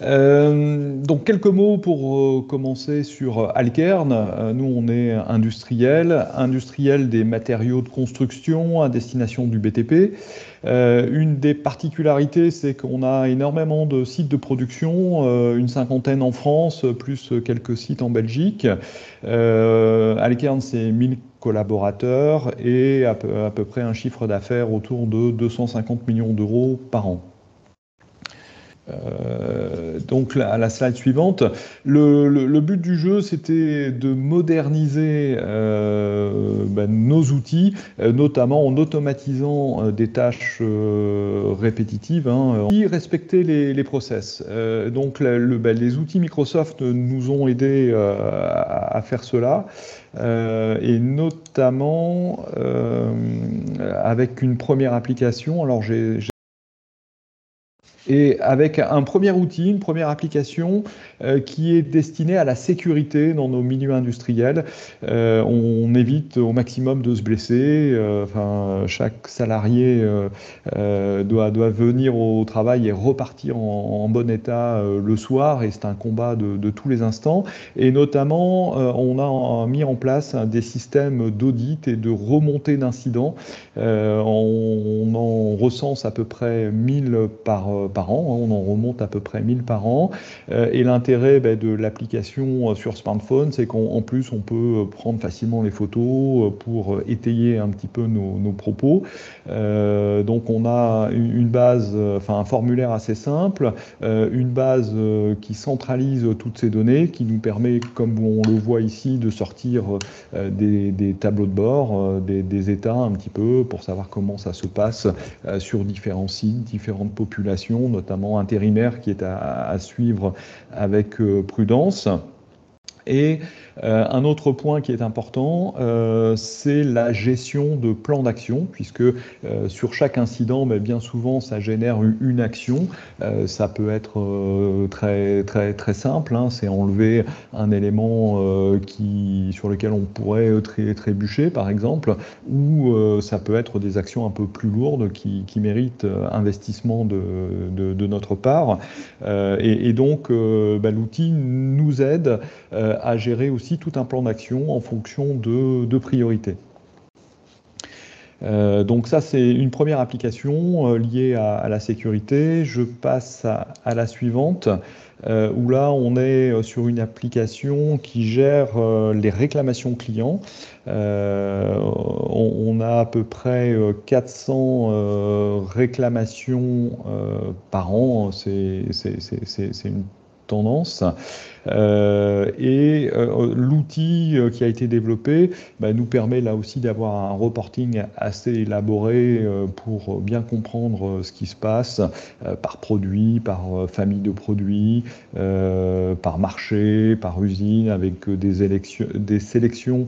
Donc quelques mots pour commencer sur Alkern. Nous, on est industriel des matériaux de construction à destination du BTP. Une des particularités, c'est qu'on a énormément de sites de production, une cinquantaine en France, plus quelques sites en Belgique. Alkern, c'est 1000 collaborateurs et à peu près un chiffre d'affaires autour de 250 millions d'euros par an. Donc à la slide suivante, le but du jeu, c'était de moderniser nos outils, notamment en automatisant des tâches répétitives, et respecter les process. Donc les outils Microsoft nous ont aidés à faire cela, et notamment avec une première application. Alors et avec un premier outil, une première application qui est destinée à la sécurité dans nos milieux industriels. On évite au maximum de se blesser. Chaque salarié doit venir au travail et repartir en bon état le soir, et c'est un combat de tous les instants. Et notamment, on a mis en place des systèmes d'audit et de remontée d'incidents. On en recense à peu près 1000 par an, on en remonte à peu près 1000 par an. Et l'intérêt de l'application sur smartphone, c'est qu'en plus, on peut prendre facilement les photos pour étayer un petit peu nos propos. Donc on a une base, un formulaire assez simple, une base qui centralise toutes ces données, qui nous permet, comme on le voit ici, de sortir des tableaux de bord, des états un petit peu, pour savoir comment ça se passe sur différents sites, différentes populations, notamment intérimaires, qui est à suivre avec prudence. Et un autre point qui est important, c'est la gestion de plans d'action, puisque sur chaque incident, bien souvent, ça génère une action. Ça peut être très simple, c'est enlever un élément sur lequel on pourrait trébucher, par exemple, ou ça peut être des actions un peu plus lourdes qui méritent investissement de notre part. Et donc, l'outil nous aide à gérer aussi tout un plan d'action en fonction de priorités. Donc ça, c'est une première application liée à la sécurité. Je passe à la suivante, où là, on est sur une application qui gère les réclamations clients. On a à peu près 400 réclamations par an. C'est une tendance. L'outil qui a été développé nous permet là aussi d'avoir un reporting assez élaboré pour bien comprendre ce qui se passe par produit, par famille de produits, par marché, par usine, avec des sélections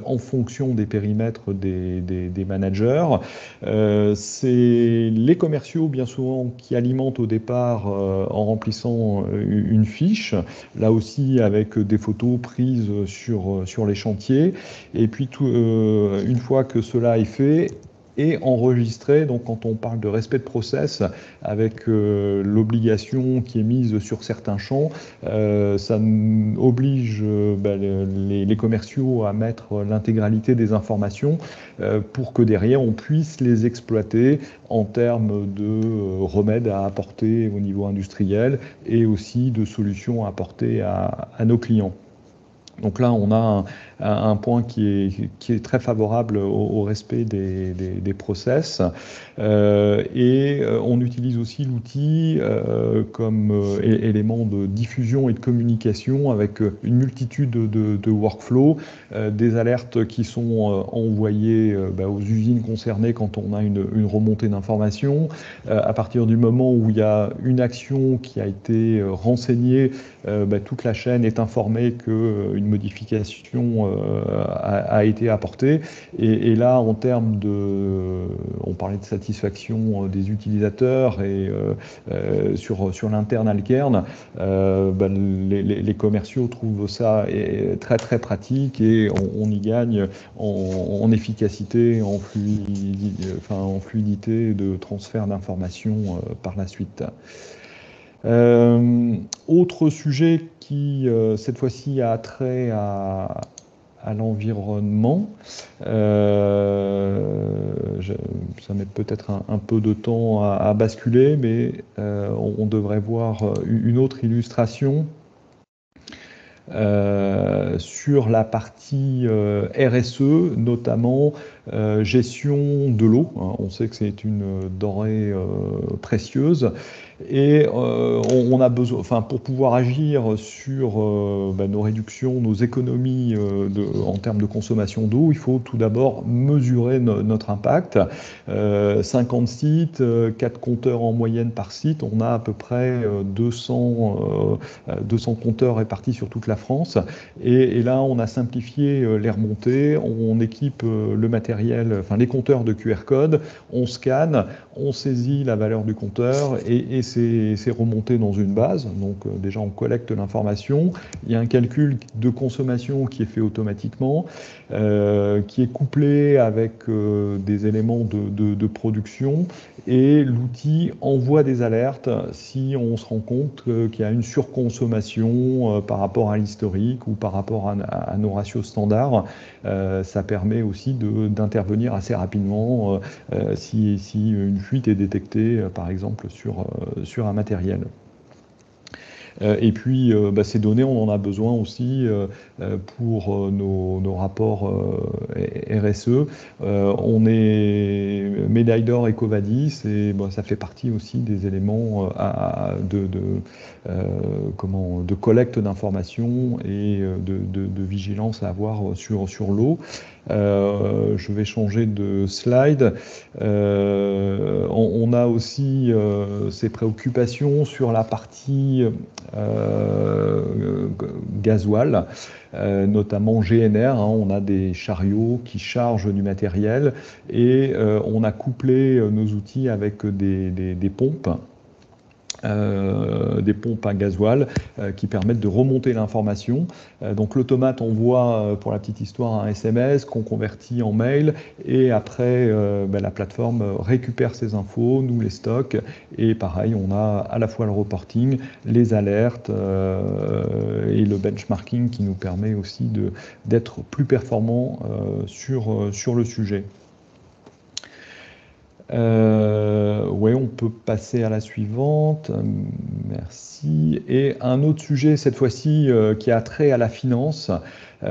en fonction des périmètres des managers. C'est les commerciaux bien souvent qui alimentent au départ en remplissant une fiche, là aussi avec des photos prises sur les chantiers. Et puis une fois que cela est fait et enregistré, donc quand on parle de respect de process, avec l'obligation qui est mise sur certains champs, ça oblige les commerciaux à mettre l'intégralité des informations pour que derrière on puisse les exploiter en termes de remèdes à apporter au niveau industriel et aussi de solutions à apporter à nos clients. Donc là, on a un point qui est très favorable au respect des process. On utilise aussi l'outil comme élément de diffusion et de communication, avec une multitude de workflows, des alertes qui sont envoyées aux usines concernées quand on a une remontée d'informations. À partir du moment où il y a une action qui a été renseignée, toute la chaîne est informée qu'une modification a été apportée. Et là, en termes on parlait de satisfaction des utilisateurs et sur l'interne Alkern, les commerciaux trouvent ça très très pratique, et on y gagne en efficacité, en fluidité de transfert d'informations par la suite. Autre sujet qui, cette fois-ci, a trait à l'environnement. Ça met peut-être un peu de temps à basculer, mais on devrait voir une autre illustration sur la partie RSE, notamment gestion de l'eau. On sait que c'est une denrée précieuse. Et on a besoin, enfin, pour pouvoir agir sur nos réductions, nos économies en termes de consommation d'eau, il faut tout d'abord mesurer notre impact. 50 sites, 4 compteurs en moyenne par site, on a à peu près 200 compteurs répartis sur toute la France. Et là, on a simplifié les remontées, on équipe le matériel, enfin les compteurs de QR code, on scanne, on saisit la valeur du compteur et c'est remonté dans une base. Donc déjà, on collecte l'information. Il y a un calcul de consommation qui est fait automatiquement, qui est couplé avec des éléments de production. Et l'outil envoie des alertes si on se rend compte qu'il y a une surconsommation par rapport à l'historique ou par rapport à nos ratios standards. Ça permet aussi d'intervenir assez rapidement si une fuite est détectée, par exemple, sur un matériel. Et puis, ces données, on en a besoin aussi pour nos rapports RSE. On est médaille d'or EcoVadis et ça fait partie aussi des éléments de collecte d'informations et de vigilance à avoir sur l'eau. Je vais changer de slide. On a aussi ces préoccupations sur la partie gasoil, notamment GNR. On a des chariots qui chargent du matériel et on a couplé nos outils avec des pompes. Des pompes à gasoil qui permettent de remonter l'information. Donc l'automate envoie, pour la petite histoire, un SMS qu'on convertit en mail et après la plateforme récupère ces infos, nous les stocke et pareil, on a à la fois le reporting, les alertes et le benchmarking qui nous permet aussi d'être plus performants sur le sujet. Oui, on peut passer à la suivante. Merci. Et un autre sujet, cette fois-ci, qui a trait à la finance. On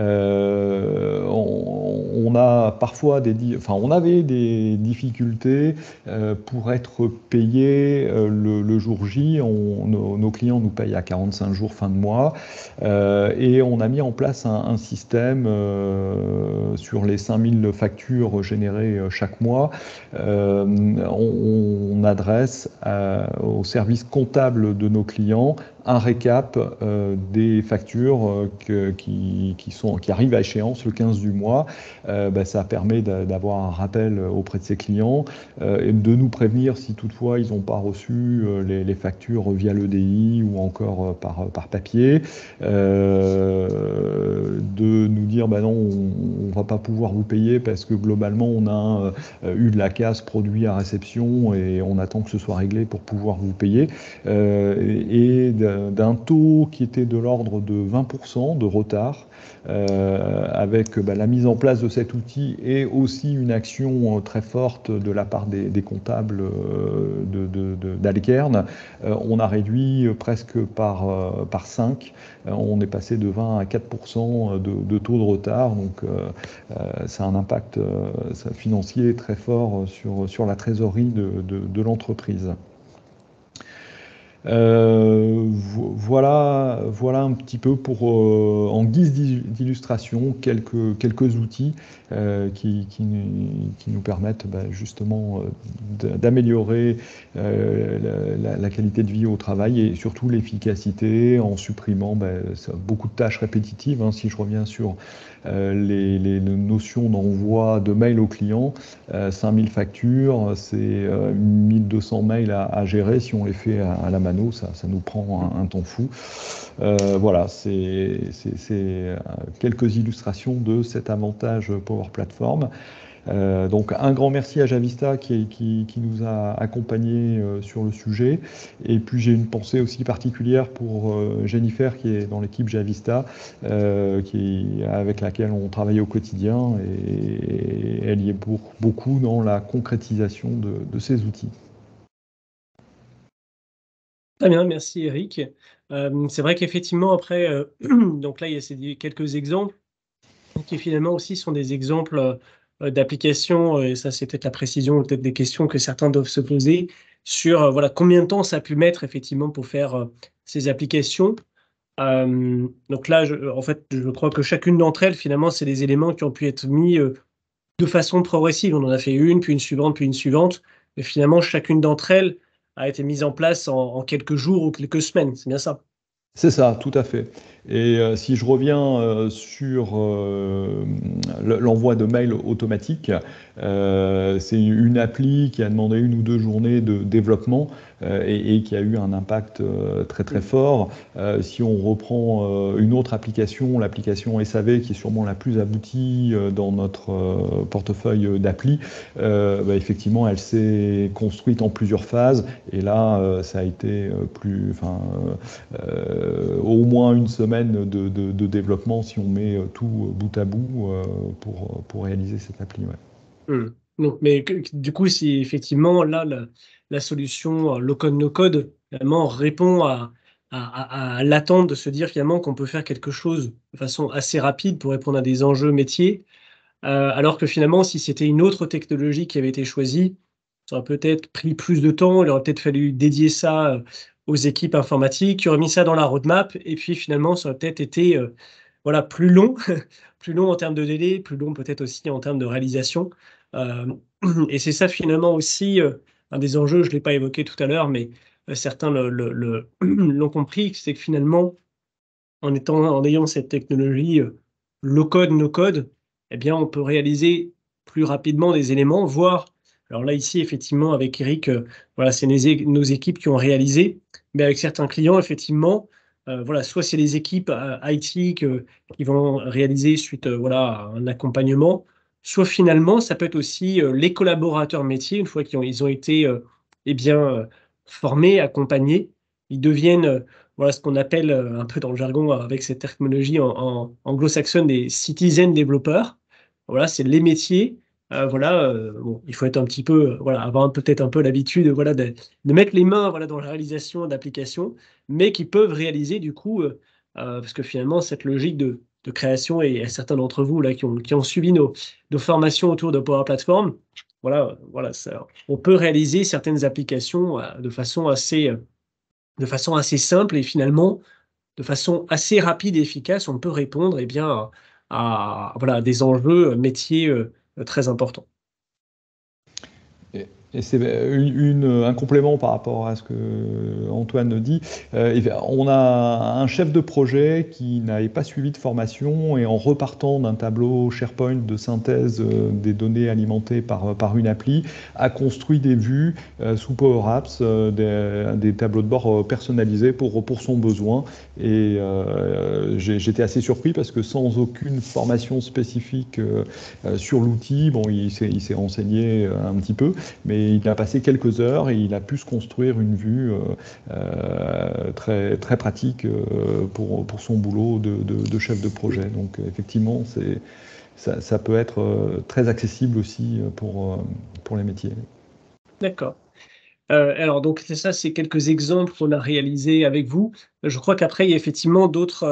a parfois on avait des difficultés pour être payé le jour J. Nos clients nous payent à 45 jours fin de mois et on a mis en place un système sur les 5000 factures générées chaque mois. On adresse au service comptable de nos clients un récap des factures qui arrivent à échéance le 15 du mois. Ça permet d'avoir un rappel auprès de ses clients et de nous prévenir si toutefois ils n'ont pas reçu les factures via l'EDI ou encore par papier. De nous dire non, on ne va pas pouvoir vous payer parce que globalement on a eu de la casse produit à réception et on attend que ce soit réglé pour pouvoir vous payer. Et d'un taux qui était de l'ordre de 20% de retard, avec la mise en place de cet outil et aussi une action très forte de la part des comptables d'Alkern, on a réduit presque par 5. On est passé de 20 à 4% de taux de retard, donc ça a un impact financier très fort sur la trésorerie de l'entreprise. Voilà un petit peu pour, en guise d'illustration, quelques outils qui nous permettent justement d'améliorer la qualité de vie au travail et surtout l'efficacité en supprimant beaucoup de tâches répétitives. Si je reviens sur les notions d'envoi de mails aux clients, 5000 factures, c'est 1200 mails à gérer. Si on les fait à la mano, ça nous prend un temps fou. Voilà, c'est quelques illustrations de cet avantage Power Platform. Donc un grand merci à Javista qui nous a accompagnés sur le sujet. Et puis j'ai une pensée aussi particulière pour Jennifer qui est dans l'équipe Javista, avec laquelle on travaille au quotidien et elle y est pour beaucoup dans la concrétisation de ces outils. Très bien, merci Eric. C'est vrai qu'effectivement, après, donc là, il y a quelques exemples qui finalement aussi sont des exemples d'applications, et ça, c'est peut-être la précision, peut-être des questions que certains doivent se poser sur voilà, combien de temps ça a pu mettre effectivement pour faire ces applications. Donc là, en fait, je crois que chacune d'entre elles, finalement, c'est des éléments qui ont pu être mis de façon progressive. On en a fait une, puis une suivante, puis une suivante. Mais finalement, chacune d'entre elles a été mise en place en quelques jours ou quelques semaines. C'est bien ça? C'est ça, tout à fait. Et si je reviens sur l'envoi de mails automatique, c'est une appli qui a demandé 1 ou 2 journées de développement et qui a eu un impact très très fort. Si on reprend une autre application, l'application SAV, qui est sûrement la plus aboutie dans notre portefeuille d'appli, effectivement, elle s'est construite en plusieurs phases. Et là, ça a été au moins une semaine de développement si on met tout bout à bout pour réaliser cette appli. Ouais. Donc, mais du coup, si effectivement là la solution low-code no-code finalement répond à l'attente de se dire finalement qu'on peut faire quelque chose de façon assez rapide pour répondre à des enjeux métiers, alors que finalement si c'était une autre technologie qui avait été choisie, ça aurait peut-être pris plus de temps, il aurait peut-être fallu dédier ça aux équipes informatiques, qui auraient mis ça dans la roadmap, et puis finalement ça aurait peut-être été voilà, plus long, plus long en termes de délai, plus long peut-être aussi en termes de réalisation. Euh, et c'est ça finalement aussi un des enjeux, je ne l'ai pas évoqué tout à l'heure, mais certains l'ont compris, c'est que finalement, en ayant cette technologie low-code, no-code, eh bien, on peut réaliser plus rapidement des éléments, voire, alors là, ici, effectivement, avec Eric, voilà, c'est nos équipes qui ont réalisé, mais avec certains clients, effectivement, voilà, soit c'est les équipes IT qui vont réaliser suite voilà, à un accompagnement, soit finalement, ça peut être aussi les collaborateurs métiers, une fois ils ont été eh bien, formés, accompagnés, ils deviennent voilà ce qu'on appelle un peu dans le jargon avec cette terminologie en anglo-saxonne des citizen développeurs. Voilà, c'est les métiers. Voilà, bon, il faut être un petit peu, voilà, avoir peut-être un peu l'habitude, voilà, de mettre les mains, voilà, dans la réalisation d'applications, mais qui peuvent réaliser du coup, parce que finalement cette logique de création et certains d'entre vous là qui ont suivi nos formations autour de Power Platform, voilà, on peut réaliser certaines applications de façon assez simple et finalement, de façon assez rapide et efficace, on peut répondre eh bien, voilà, des enjeux métiers très importants. Et c'est un complément par rapport à ce que Antoine dit. On a un chef de projet qui n'avait pas suivi de formation et en repartant d'un tableau SharePoint de synthèse des données alimentées par une appli, a construit des vues sous Power Apps, des tableaux de bord personnalisés pour son besoin. Et j'étais assez surpris parce que sans aucune formation spécifique sur l'outil, bon, il s'est renseigné un petit peu, mais il a passé quelques heures et il a pu se construire une vue très, très pratique pour son boulot de chef de projet. Donc effectivement, ça peut être très accessible aussi pour les métiers. D'accord. Alors, donc, ça, c'est quelques exemples qu'on a réalisés avec vous. Je crois qu'après, il y a effectivement d'autres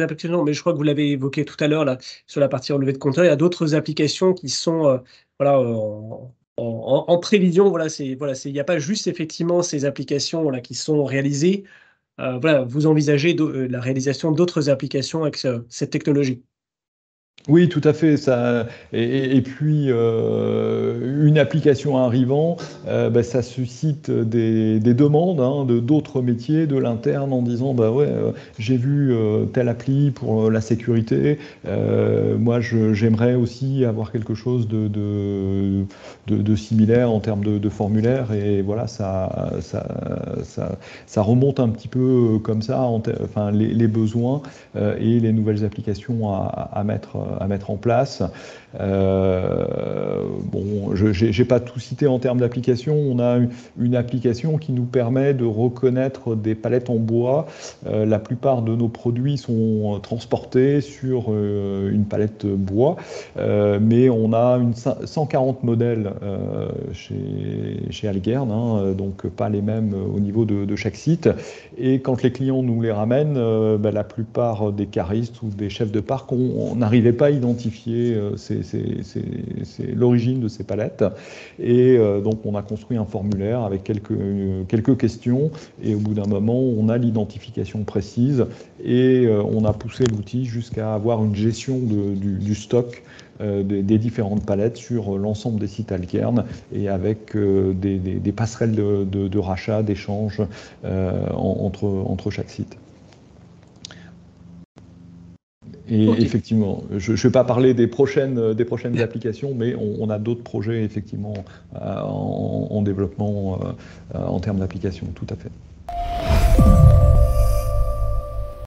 applications, mais je crois que vous l'avez évoqué tout à l'heure, là, sur la partie relevé de compteur. Il y a d'autres applications qui sont voilà, en prévision. Voilà, il n'y a pas juste effectivement ces applications là, qui sont réalisées. Voilà, vous envisagez la réalisation d'autres applications avec cette technologie. Oui, tout à fait. Et puis, une application arrivant, ça suscite des demandes de d'autres métiers, de l'interne, en disant, bah ouais, j'ai vu telle appli pour la sécurité. Moi, j'aimerais aussi avoir quelque chose de similaire en termes de formulaire. Et voilà, ça remonte un petit peu comme ça, enfin, les besoins et les nouvelles applications à mettre en place. Bon, je n'ai pas tout cité en termes d'application. On a une application qui nous permet de reconnaître des palettes en bois. La plupart de nos produits sont transportés sur une palette bois, mais on a 140 modèles chez Algern, hein, donc pas les mêmes au niveau de chaque site. Et quand les clients nous les ramènent, la plupart des caristes ou des chefs de parc, on n'arrivait pas à identifier l'origine de ces palettes. Et donc on a construit un formulaire avec quelques questions, et au bout d'un moment, on a l'identification précise, et on a poussé l'outil jusqu'à avoir une gestion du stock des différentes palettes sur l'ensemble des sites Algern, et avec des passerelles de rachat, d'échange entre chaque site. Et okay. Effectivement, je ne vais pas parler des prochaines applications, mais on a d'autres projets effectivement en développement en termes d'applications, tout à fait.